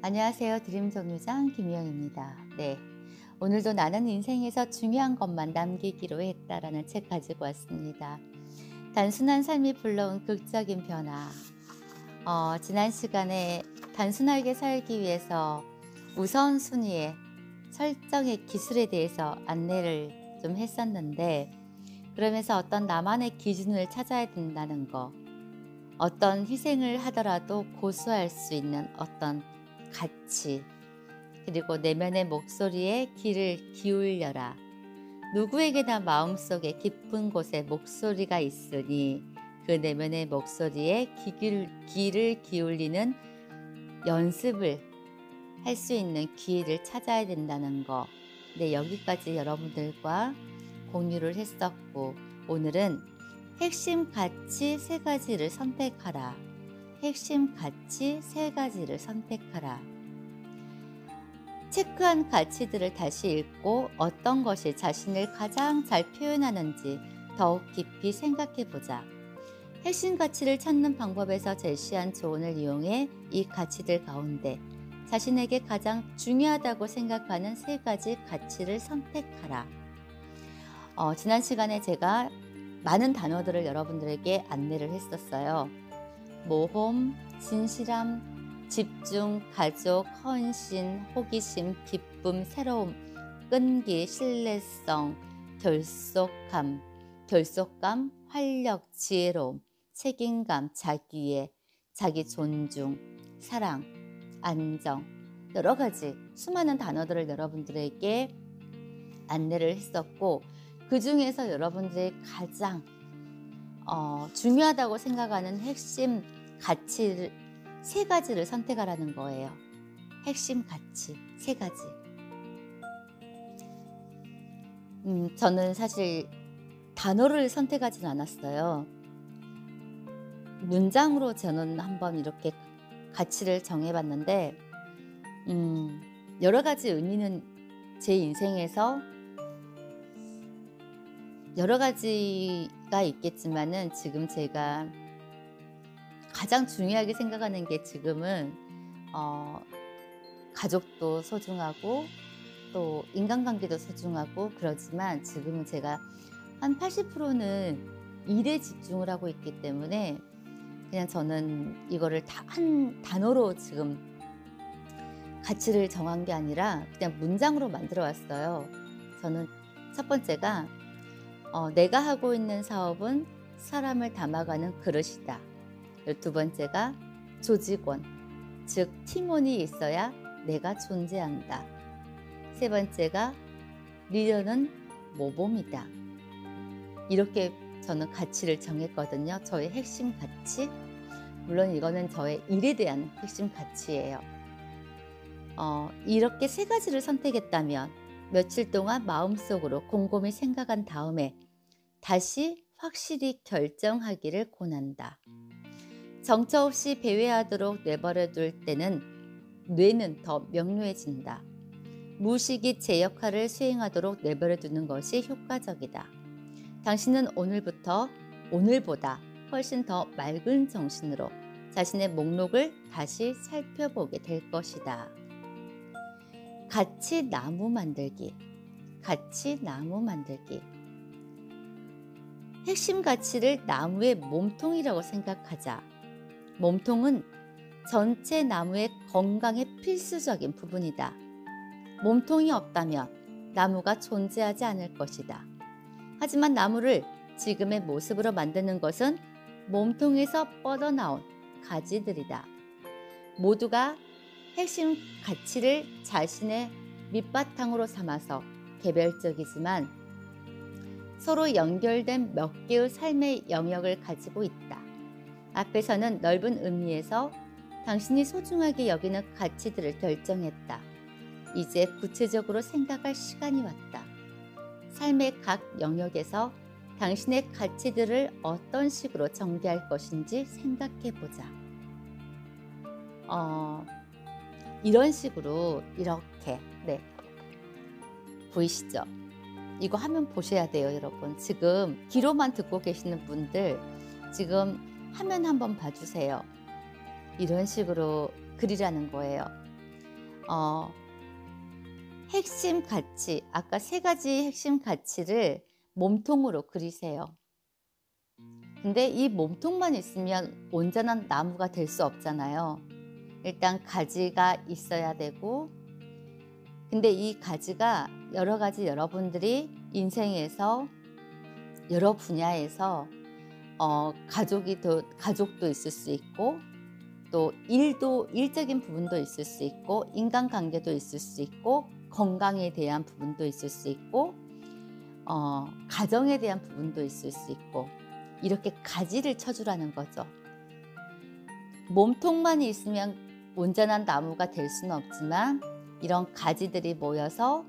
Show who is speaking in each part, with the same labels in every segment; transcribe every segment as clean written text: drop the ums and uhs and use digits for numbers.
Speaker 1: 안녕하세요. 드림정류장 김희영입니다. 네, 오늘도 나는 인생에서 중요한 것만 남기기로 했다라는 책 가지고 왔습니다. 단순한 삶이 불러온 극적인 변화. 지난 시간에 단순하게 살기 위해서 우선순위의 설정의 기술에 대해서 안내를 좀 했었는데, 그러면서 어떤 나만의 기준을 찾아야 된다는 거, 어떤 희생을 하더라도 고수할 수 있는 어떤 가치, 그리고 내면의 목소리에 귀를 기울여라. 누구에게나 마음속에 깊은 곳에 목소리가 있으니 그 내면의 목소리에 귀를 기울이는 연습을 할 수 있는 기회를 찾아야 된다는 거. 네, 여기까지 여러분들과 공유를 했었고, 오늘은 핵심 가치 3가지를 선택하라. 핵심 가치 3가지를 선택하라. 체크한 가치들을 다시 읽고 어떤 것이 자신을 가장 잘 표현하는지 더욱 깊이 생각해보자. 핵심 가치를 찾는 방법에서 제시한 조언을 이용해 이 가치들 가운데 자신에게 가장 중요하다고 생각하는 3가지 가치를 선택하라. 지난 시간에 제가 많은 단어들을 여러분들에게 안내를 했었어요. 모험, 진실함, 집중, 가족, 헌신, 호기심, 기쁨, 새로움, 끈기, 신뢰성, 결속감, 활력, 지혜로움, 책임감, 자기애, 자기 존중, 사랑, 안정, 여러 가지 수많은 단어들을 여러분들에게 안내를 했었고, 그 중에서 여러분들이 가장 중요하다고 생각하는 핵심 가치를 3가지를 선택하라는 거예요. 핵심 가치 3가지. 저는 사실 단어를 선택하진 않았어요. 문장으로 저는 한번 이렇게 가치를 정해봤는데, 여러 가지 의미는 제 인생에서 여러 가지가 있겠지만은, 지금 제가 가장 중요하게 생각하는 게 지금은 가족도 소중하고 또 인간관계도 소중하고, 그렇지만 지금은 제가 한 80%는 일에 집중을 하고 있기 때문에 그냥 저는 이거를 다 한 단어로 지금 가치를 정한 게 아니라 그냥 문장으로 만들어 왔어요. 저는 첫 번째가 내가 하고 있는 사업은 사람을 담아가는 그릇이다. 2번째가 조직원, 즉 팀원이 있어야 내가 존재한다. 3번째가 리더는 모범이다. 이렇게 저는 가치를 정했거든요. 저의 핵심 가치. 물론 이거는 저의 일에 대한 핵심 가치예요. 이렇게 3가지를 선택했다면 며칠 동안 마음속으로 곰곰이 생각한 다음에 다시 확실히 결정하기를 권한다. 정처 없이 배회하도록 내버려둘 때는 뇌는 더 명료해진다. 무의식이 제 역할을 수행하도록 내버려두는 것이 효과적이다. 당신은 오늘보다 훨씬 더 맑은 정신으로 자신의 목록을 다시 살펴보게 될 것이다. 가치 나무 만들기. 핵심 가치를 나무의 몸통이라고 생각하자. 몸통은 전체 나무의 건강에 필수적인 부분이다. 몸통이 없다면 나무가 존재하지 않을 것이다. 하지만 나무를 지금의 모습으로 만드는 것은 몸통에서 뻗어나온 가지들이다. 모두가 핵심 가치를 자신의 밑바탕으로 삼아서 개별적이지만 서로 연결된 몇 개의 삶의 영역을 가지고 있다. 앞에서는 넓은 의미에서 당신이 소중하게 여기는 가치들을 결정했다. 이제 구체적으로 생각할 시간이 왔다. 삶의 각 영역에서 당신의 가치들을 어떤 식으로 전개할 것인지 생각해보자. 이런 식으로 이렇게, 네, 보이시죠? 이거 화면 보셔야 돼요, 여러분. 지금 귀로만 듣고 계시는 분들 지금 화면 한번 봐주세요. 이런 식으로 그리라는 거예요. 어, 핵심 가치, 아까 세 가지 핵심 가치를 몸통으로 그리세요. 근데 이 몸통만 있으면 온전한 나무가 될 수 없잖아요. 일단 가지가 있어야 되고, 근데 이 가지가 여러 가지 여러분들이 인생에서 여러 분야에서 가족도 있을 수 있고, 또 일적인 부분도 있을 수 있고, 인간관계도 있을 수 있고, 건강에 대한 부분도 있을 수 있고, 가정에 대한 부분도 있을 수 있고, 이렇게 가지를 쳐주라는 거죠. 몸통만이 있으면 온전한 나무가 될 수는 없지만 이런 가지들이 모여서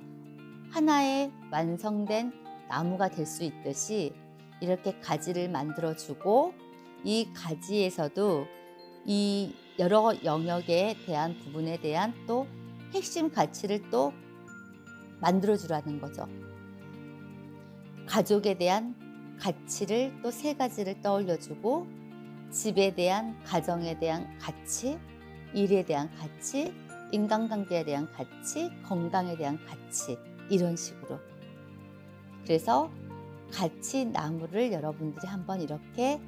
Speaker 1: 하나의 완성된 나무가 될 수 있듯이 이렇게 가지를 만들어주고, 이 가지에서도 이 여러 영역에 대한 부분에 대한 또 핵심 가치를 또 만들어주라는 거죠. 가족에 대한 가치를 또 세 가지를 떠올려주고, 집에 대한, 가정에 대한 가치, 일에 대한 가치, 인간관계에 대한 가치, 건강에 대한 가치, 이런 식으로. 그래서 가치 나무를 여러분들이 한번 이렇게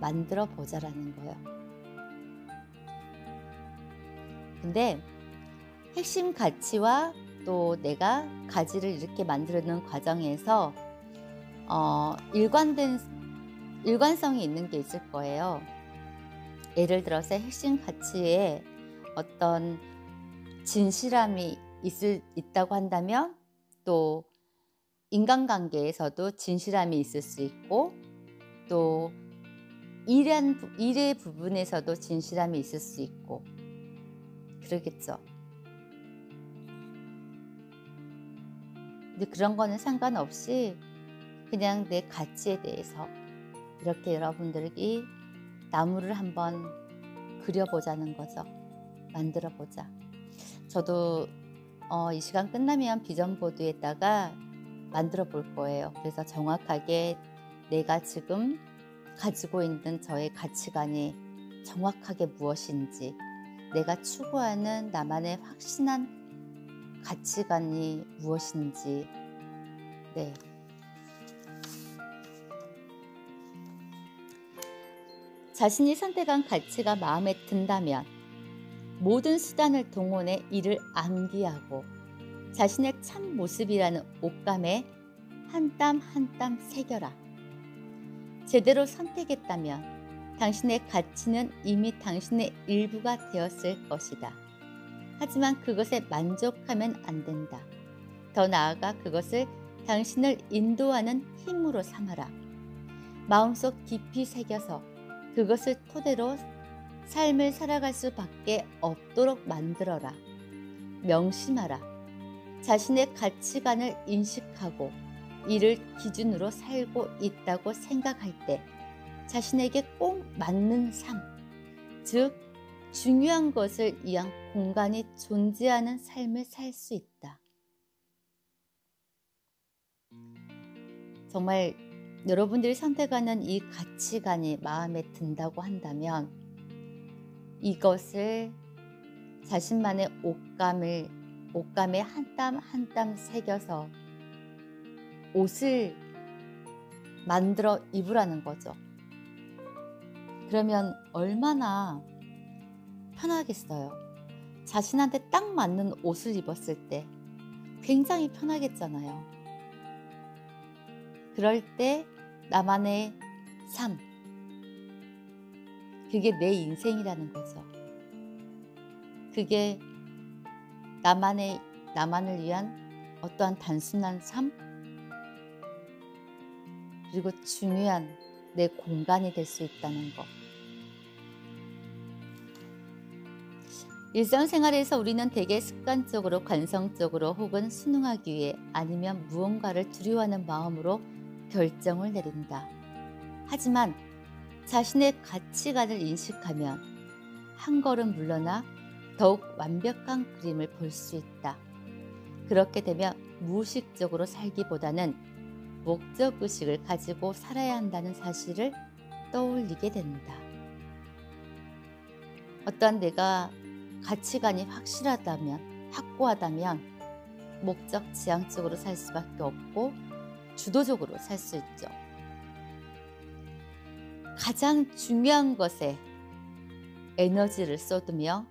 Speaker 1: 만들어 보자라는 거예요. 근데 핵심 가치와 또 내가 가지를 이렇게 만드는 과정에서 일관성이 있는 게 있을 거예요. 예를 들어서 핵심 가치에 어떤 진실함이 있다고 한다면, 또 인간관계에서도 진실함이 있을 수 있고, 또 일의 부분에서도 진실함이 있을 수 있고, 그러겠죠. 근데 그런 거는 상관없이 그냥 내 가치에 대해서 이렇게 여러분들이 나무를 한번 그려보자는 거죠. 만들어보자. 저도 이 시간 끝나면 비전보드에다가 만들어 볼 거예요. 그래서 정확하게 내가 지금 가지고 있는 저의 가치관이 정확하게 무엇인지, 내가 추구하는 나만의 확신한 가치관이 무엇인지, 네. 자신이 선택한 가치가 마음에 든다면 모든 수단을 동원해 이를 암기하고 자신의 참 모습이라는 옷감에 한 땀 한 땀 새겨라. 제대로 선택했다면 당신의 가치는 이미 당신의 일부가 되었을 것이다. 하지만 그것에 만족하면 안 된다. 더 나아가 그것을 당신을 인도하는 힘으로 삼아라. 마음속 깊이 새겨서 그것을 토대로 삶을 살아갈 수밖에 없도록 만들어라. 명심하라. 자신의 가치관을 인식하고 이를 기준으로 살고 있다고 생각할 때 자신에게 꼭 맞는 삶, 즉 중요한 것을 위한 공간이 존재하는 삶을 살 수 있다. 정말 여러분들이 선택하는 이 가치관이 마음에 든다고 한다면 이것을 자신만의 옷감에 한 땀 한 땀 새겨서 옷을 만들어 입으라는 거죠. 그러면 얼마나 편하겠어요. 자신한테 딱 맞는 옷을 입었을 때 굉장히 편하겠잖아요. 그럴 때 나만의 삶, 그게 내 인생이라는 거죠. 그게 나만을 위한 어떠한 단순한 삶, 그리고 중요한 내 공간이 될 수 있다는 것. 일상생활에서 우리는 대개 습관적으로, 관성적으로 혹은 순응하기 위해 아니면 무언가를 두려워하는 마음으로 결정을 내린다. 하지만 자신의 가치관을 인식하면 한 걸음 물러나 더욱 완벽한 그림을 볼 수 있다. 그렇게 되면 무의식적으로 살기보다는 목적의식을 가지고 살아야 한다는 사실을 떠올리게 된다. 어떠한 내가 가치관이 확실하다면 확고하다면 목적 지향적으로 살 수밖에 없고 주도적으로 살 수 있죠. 가장 중요한 것에 에너지를 쏟으며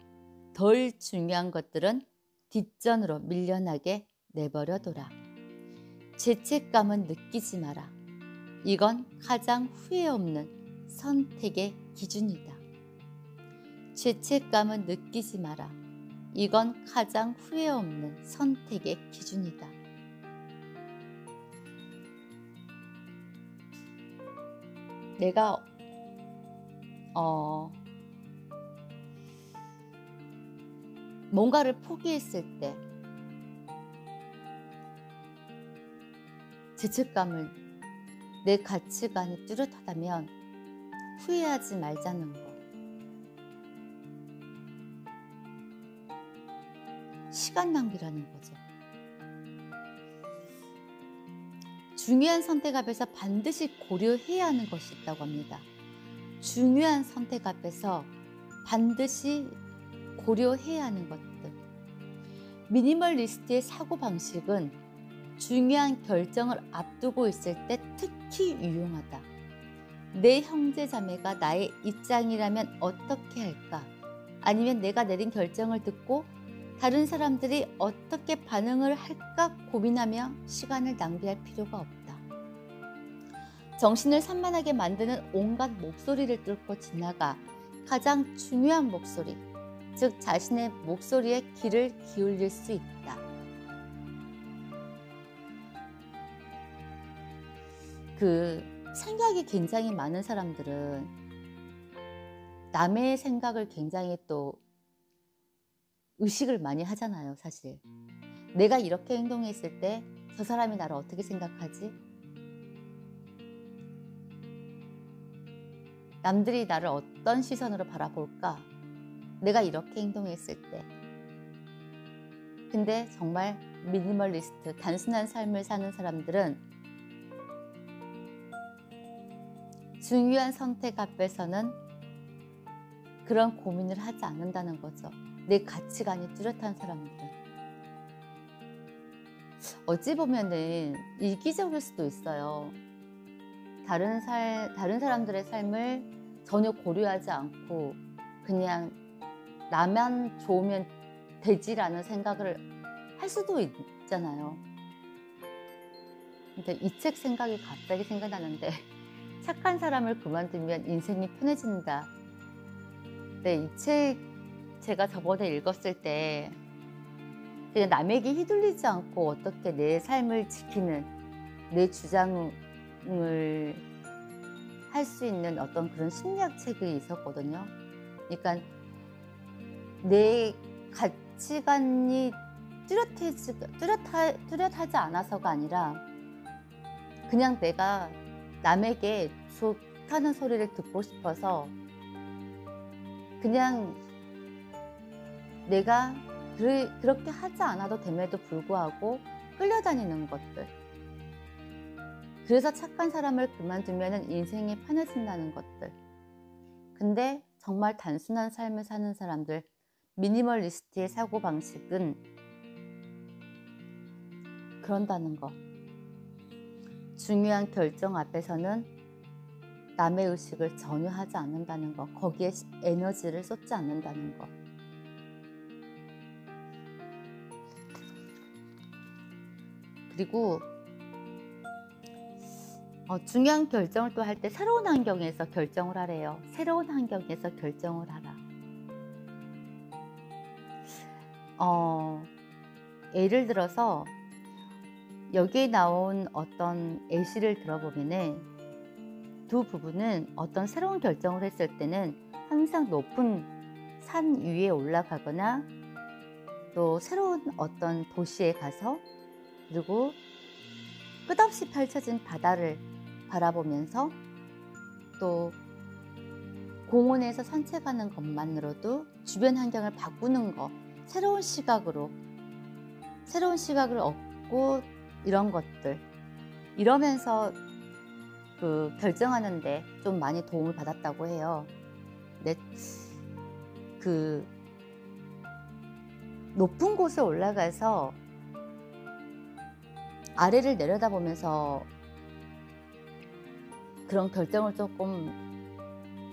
Speaker 1: 덜 중요한 것들은 뒷전으로 밀려나게 내버려둬라. 죄책감은 느끼지 마라. 이건 가장 후회 없는 선택의 기준이다. 죄책감은 느끼지 마라. 이건 가장 후회 없는 선택의 기준이다. 내가 뭔가를 포기했을 때 죄책감을, 내 가치관이 뚜렷하다면 후회하지 말자는 거. 시간 낭비라는 거죠. 중요한 선택 앞에서 반드시 고려해야 하는 것이 있다고 합니다. 중요한 선택 앞에서 반드시 고려해야 하는 것들. 미니멀리스트의 사고방식은 중요한 결정을 앞두고 있을 때 특히 유용하다. 내 형제자매가 나의 입장이라면 어떻게 할까? 아니면 내가 내린 결정을 듣고 다른 사람들이 어떻게 반응을 할까 고민하며 시간을 낭비할 필요가 없다. 정신을 산만하게 만드는 온갖 목소리를 뚫고 지나가 가장 중요한 목소리, 즉 자신의 목소리에 귀를 기울일 수 있다. 생각이 굉장히 많은 사람들은 남의 생각을 굉장히 또 의식을 많이 하잖아요, 사실. 내가 이렇게 행동했을 때 저 사람이 나를 어떻게 생각하지? 남들이 나를 어떤 시선으로 바라볼까? 내가 이렇게 행동했을 때. 근데 정말 미니멀리스트, 단순한 삶을 사는 사람들은 중요한 선택 앞에서는 그런 고민을 하지 않는다는 거죠. 내 가치관이 뚜렷한 사람들은. 어찌 보면은 이기적일 수도 있어요. 다른 사람들의 삶을 전혀 고려하지 않고 그냥 나만 좋으면 되지라는 생각을 할 수도 있잖아요. 근데 이 책 생각이 갑자기 생각나는데 착한 사람을 그만두면 인생이 편해진다. 네, 이 책 제가 저번에 읽었을 때 그냥 남에게 휘둘리지 않고 어떻게 내 삶을 지키는, 내 주장을 할 수 있는 어떤 그런 심리학 책이 있었거든요. 그러니까 내 가치관이 뚜렷하지 않아서가 아니라 그냥 내가 남에게 좋다는 소리를 듣고 싶어서 그냥 내가 그렇게 하지 않아도 됨에도 불구하고 끌려다니는 것들. 그래서 착한 사람을 그만두면 인생이 편해진다는 것들. 근데 정말 단순한 삶을 사는 사람들, 미니멀리스트의 사고방식은 그런다는 거. 중요한 결정 앞에서는 남의 의식을 전혀 하지 않는다는 거. 거기에 에너지를 쏟지 않는다는 거. 그리고 중요한 결정을 또 할 때 새로운 환경에서 결정을 하래요. 새로운 환경에서 결정을 하라. 예를 들어서 여기에 나온 어떤 예시를 들어보면은 두 부부는 어떤 새로운 결정을 했을 때는 항상 높은 산 위에 올라가거나 또 새로운 어떤 도시에 가서 그리고 끝없이 펼쳐진 바다를 바라보면서 또 공원에서 산책하는 것만으로도 주변 환경을 바꾸는 거, 새로운 시각을 얻고 이런 것들, 이러면서 결정하는데 좀 많이 도움을 받았다고 해요. 근데 높은 곳에 올라가서 아래를 내려다보면서 그런 결정을 조금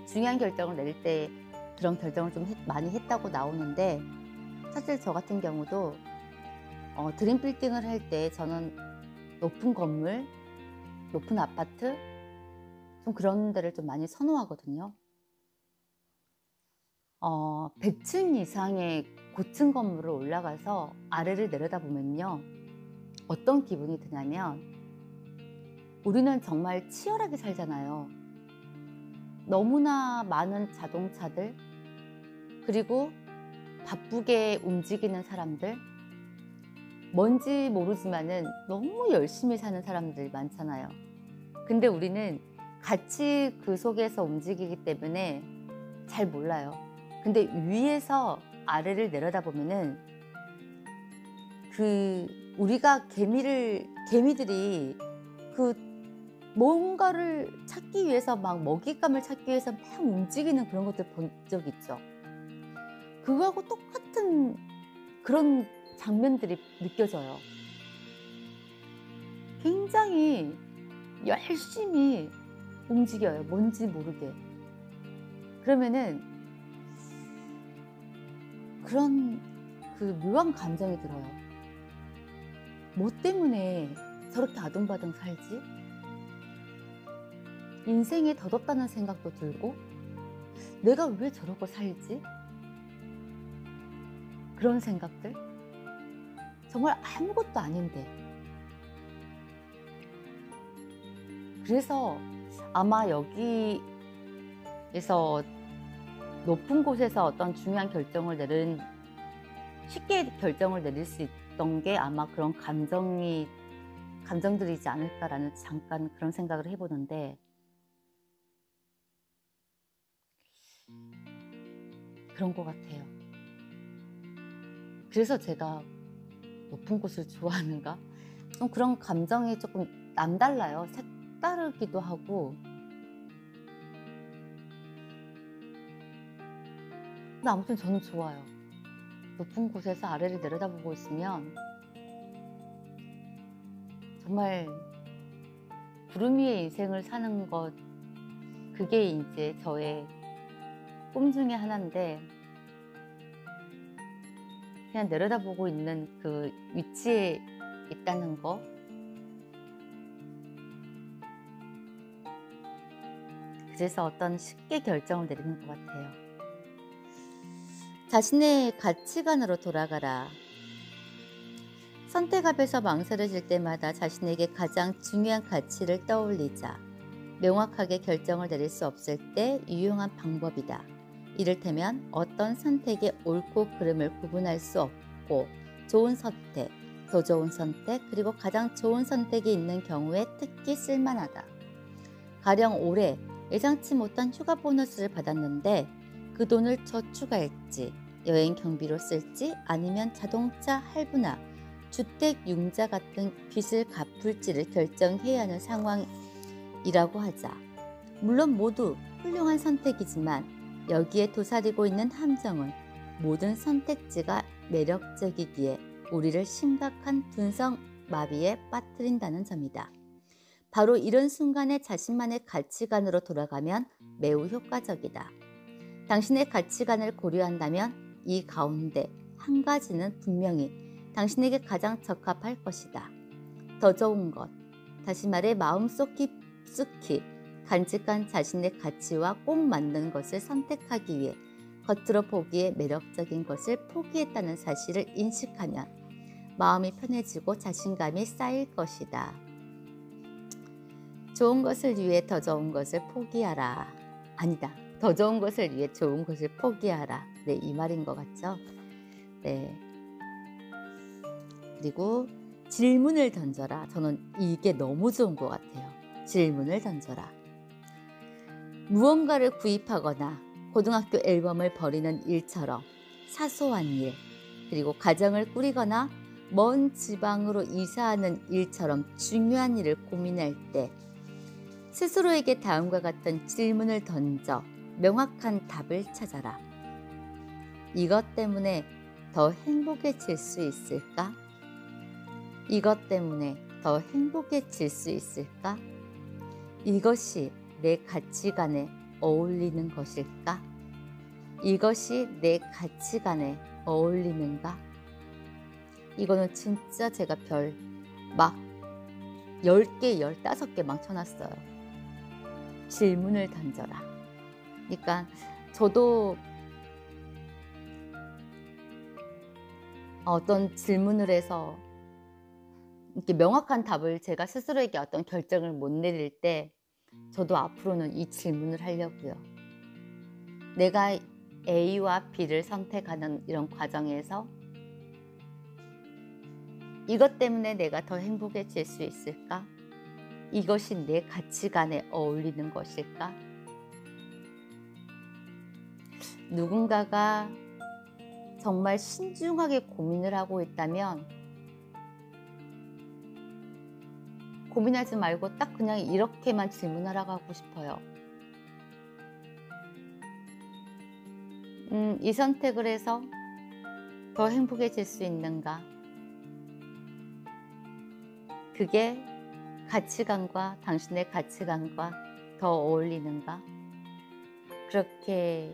Speaker 1: 중요한 결정을 내릴 때 그런 결정을 좀 많이 했다고 나오는데, 사실 저 같은 경우도 드림 빌딩을 할 때 저는 높은 건물, 높은 아파트 좀 그런 데를 좀 많이 선호하거든요. 100층 이상의 고층 건물을 올라가서 아래를 내려다보면요, 어떤 기분이 드냐면, 우리는 정말 치열하게 살잖아요. 너무나 많은 자동차들, 그리고 바쁘게 움직이는 사람들, 뭔지 모르지만은 너무 열심히 사는 사람들 많잖아요. 근데 우리는 같이 그 속에서 움직이기 때문에 잘 몰라요. 근데 위에서 아래를 내려다보면은 우리가 개미들이 뭔가를 찾기 위해서 막 먹잇감을 찾기 위해서 막 움직이는 그런 것들 본 적 있죠? 그거하고 똑같은 그런 장면들이 느껴져요. 굉장히 열심히 움직여요, 뭔지 모르게. 그러면은 그런 묘한 감정이 들어요. 뭐 때문에 저렇게 아둥바둥 살지? 인생에 덧없다는 생각도 들고, 내가 왜 저러고 살지? 그런 생각들? 정말 아무것도 아닌데. 그래서 아마 여기에서 높은 곳에서 어떤 중요한 쉽게 결정을 내릴 수 있던 게 아마 그런 감정들이지 않을까라는 잠깐 그런 생각을 해보는데, 그런 것 같아요. 그래서 제가 높은 곳을 좋아하는가? 좀 그런 감정이 조금 남달라요. 색다르기도 하고. 근데 아무튼 저는 좋아요. 높은 곳에서 아래를 내려다보고 있으면 정말 구름 위의 인생을 사는 것, 그게 이제 저의 꿈 중에 하나인데, 그냥 내려다보고 있는 그 위치에 있다는 거, 그래서 어떤 쉽게 결정을 내리는 것 같아요. 자신의 가치관으로 돌아가라. 선택 앞에서 망설여질 때마다 자신에게 가장 중요한 가치를 떠올리자. 명확하게 결정을 내릴 수 없을 때 유용한 방법이다. 이를테면 어떤 선택의 옳고 그름을 구분할 수 없고 좋은 선택, 더 좋은 선택, 그리고 가장 좋은 선택이 있는 경우에 특히 쓸만하다. 가령 올해 예상치 못한 휴가 보너스를 받았는데 그 돈을 저축할지, 여행 경비로 쓸지, 아니면 자동차 할부나 주택 융자 같은 빚을 갚을지를 결정해야 하는 상황이라고 하자. 물론 모두 훌륭한 선택이지만 여기에 도사리고 있는 함정은 모든 선택지가 매력적이기에 우리를 심각한 둔성 마비에 빠뜨린다는 점이다. 바로 이런 순간에 자신만의 가치관으로 돌아가면 매우 효과적이다. 당신의 가치관을 고려한다면 이 가운데 한 가지는 분명히 당신에게 가장 적합할 것이다. 더 좋은 것, 다시 말해 마음속 깊숙이 간직한 자신의 가치와 꼭 맞는 것을 선택하기 위해 겉으로 보기에 매력적인 것을 포기했다는 사실을 인식하면 마음이 편해지고 자신감이 쌓일 것이다. 좋은 것을 위해 더 좋은 것을 포기하라. 아니다. 더 좋은 것을 위해 좋은 것을 포기하라. 네, 이 말인 것 같죠? 네. 그리고 질문을 던져라. 저는 이게 너무 좋은 것 같아요. 질문을 던져라. 무언가를 구입하거나 고등학교 앨범을 버리는 일처럼 사소한 일, 그리고 가정을 꾸리거나 먼 지방으로 이사하는 일처럼 중요한 일을 고민할 때 스스로에게 다음과 같은 질문을 던져 명확한 답을 찾아라. 이것 때문에 더 행복해질 수 있을까? 이것 때문에 더 행복해질 수 있을까? 이것이 내 가치관에 어울리는 것일까? 이것이 내 가치관에 어울리는가? 이거는 진짜 제가 별 막 10개, 15개 막 쳐놨어요. 질문을 던져라. 그러니까 저도 어떤 질문을 해서 이렇게 명확한 답을 제가 스스로에게 어떤 결정을 못 내릴 때 저도 앞으로는 이 질문을 하려고요. 내가 A와 B를 선택하는 이런 과정에서 이것 때문에 내가 더 행복해질 수 있을까? 이것이 내 가치관에 어울리는 것일까? 누군가가 정말 신중하게 고민을 하고 있다면 고민하지 말고 딱 그냥 이렇게만 질문하라고 하고 싶어요. 이 선택을 해서 더 행복해질 수 있는가? 그게 가치관과 당신의 가치관과 더 어울리는가? 그렇게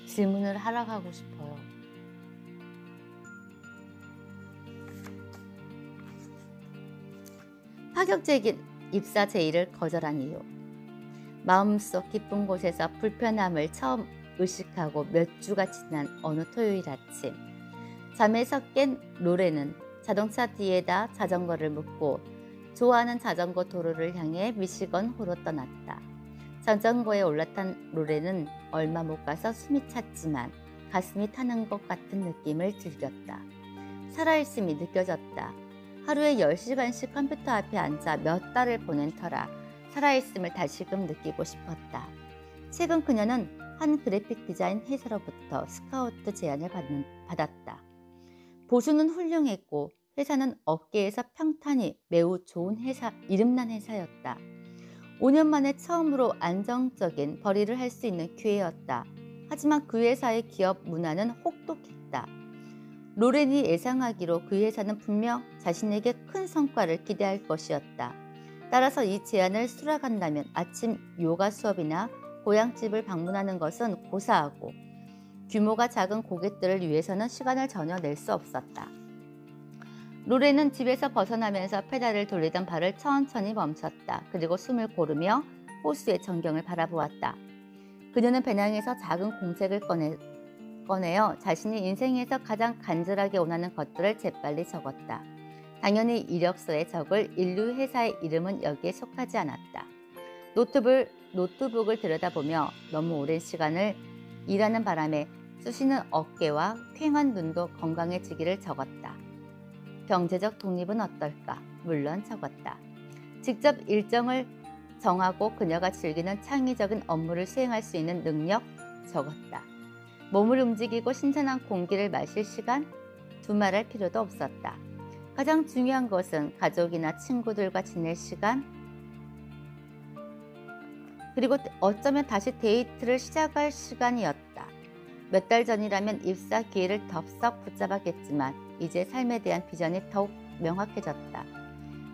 Speaker 1: 질문을 하라고 하고 싶어요. 파격적인 입사 제의를 거절한 이유. 마음속 깊은 곳에서 불편함을 처음 의식하고 몇 주가 지난 어느 토요일 아침, 잠에서 깬 로렌은 자동차 뒤에다 자전거를 묻고 좋아하는 자전거 도로를 향해 미시건호로 떠났다. 자전거에 올라탄 로렌은 얼마 못 가서 숨이 찼지만 가슴이 타는 것 같은 느낌을 즐겼다. 살아있음이 느껴졌다. 하루에 10시간씩 컴퓨터 앞에 앉아 몇 달을 보낸 터라 살아있음을 다시금 느끼고 싶었다. 최근 그녀는 한 그래픽 디자인 회사로부터 스카우트 제안을 받았다. 보수는 훌륭했고 회사는 업계에서 평탄이 매우 좋은 회사, 이름난 회사였다. 5년 만에 처음으로 안정적인 벌이를 할 수 있는 기회였다. 하지만 그 회사의 기업 문화는 혹독했다. 로렌이 예상하기로 그 회사는 분명 자신에게 큰 성과를 기대할 것이었다. 따라서 이 제안을 수락한다면 아침 요가 수업이나 고향집을 방문하는 것은 고사하고 규모가 작은 고객들을 위해서는 시간을 전혀 낼 수 없었다. 로렌은 집에서 벗어나면서 페달을 돌리던 발을 천천히 멈췄다. 그리고 숨을 고르며 호수의 전경을 바라보았다. 그녀는 배낭에서 작은 공책을 꺼내어 자신이 인생에서 가장 간절하게 원하는 것들을 재빨리 적었다. 당연히 이력서에 적을 인류 회사의 이름은 여기에 속하지 않았다. 노트북을 들여다보며 너무 오랜 시간을 일하는 바람에 쑤시는 어깨와 퀭한 눈도 건강해지기를 적었다. 경제적 독립은 어떨까? 물론 적었다. 직접 일정을 정하고 그녀가 즐기는 창의적인 업무를 수행할 수 있는 능력 적었다. 몸을 움직이고 신선한 공기를 마실 시간 두말할 필요도 없었다. 가장 중요한 것은 가족이나 친구들과 지낼 시간 그리고 어쩌면 다시 데이트를 시작할 시간이었다. 몇 달 전이라면 입사 기회를 덥석 붙잡았겠지만 이제 삶에 대한 비전이 더욱 명확해졌다.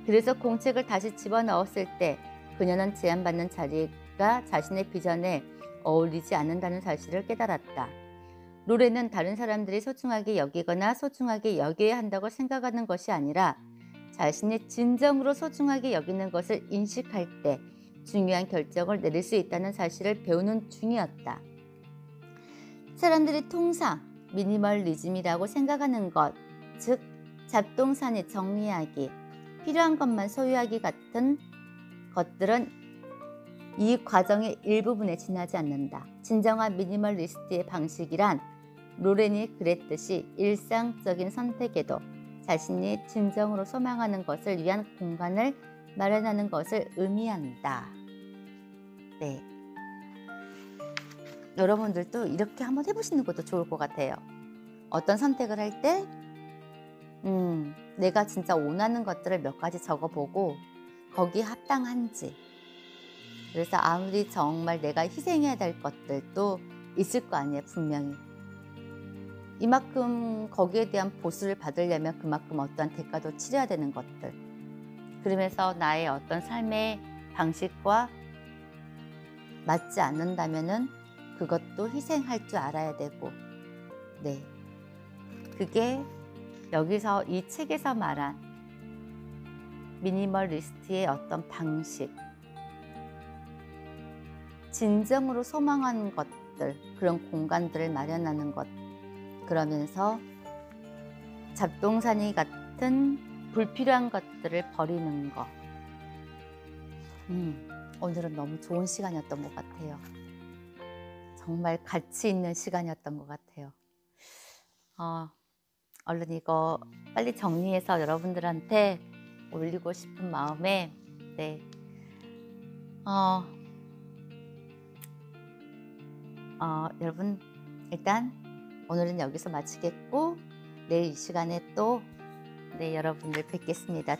Speaker 1: 그래서 공책을 다시 집어넣었을 때 그녀는 제안받는 자리가 자신의 비전에 어울리지 않는다는 사실을 깨달았다. 로렌은 다른 사람들이 소중하게 여기거나 소중하게 여겨야 한다고 생각하는 것이 아니라 자신이 진정으로 소중하게 여기는 것을 인식할 때 중요한 결정을 내릴 수 있다는 사실을 배우는 중이었다. 사람들이 통상 미니멀리즘이라고 생각하는 것, 즉 잡동사니 정리하기, 필요한 것만 소유하기 같은 것들은 이 과정의 일부분에 지나지 않는다. 진정한 미니멀리스트의 방식이란 로렌이 그랬듯이 일상적인 선택에도 자신이 진정으로 소망하는 것을 위한 공간을 마련하는 것을 의미한다. 네. 여러분들도 이렇게 한번 해보시는 것도 좋을 것 같아요. 어떤 선택을 할 때 내가 진짜 원하는 것들을 몇 가지 적어보고 거기에 합당한지, 그래서 아무리 정말 내가 희생해야 될 것들도 있을 거 아니에요, 분명히. 이만큼 거기에 대한 보수를 받으려면 그만큼 어떠한 대가도 치러야 되는 것들. 그러면서 나의 어떤 삶의 방식과 맞지 않는다면은 그것도 희생할 줄 알아야 되고, 네. 그게 여기서 이 책에서 말한 미니멀리스트의 어떤 방식, 진정으로 소망하는 것들, 그런 공간들을 마련하는 것, 그러면서 잡동사니 같은 불필요한 것들을 버리는 것. 오늘은 너무 좋은 시간이었던 것 같아요. 정말 가치 있는 시간이었던 것 같아요. 얼른 이거 빨리 정리해서 여러분들한테 올리고 싶은 마음에, 네. 여러분, 일단 오늘은 여기서 마치겠고, 내일 이 시간에 또, 네, 여러분들 뵙겠습니다.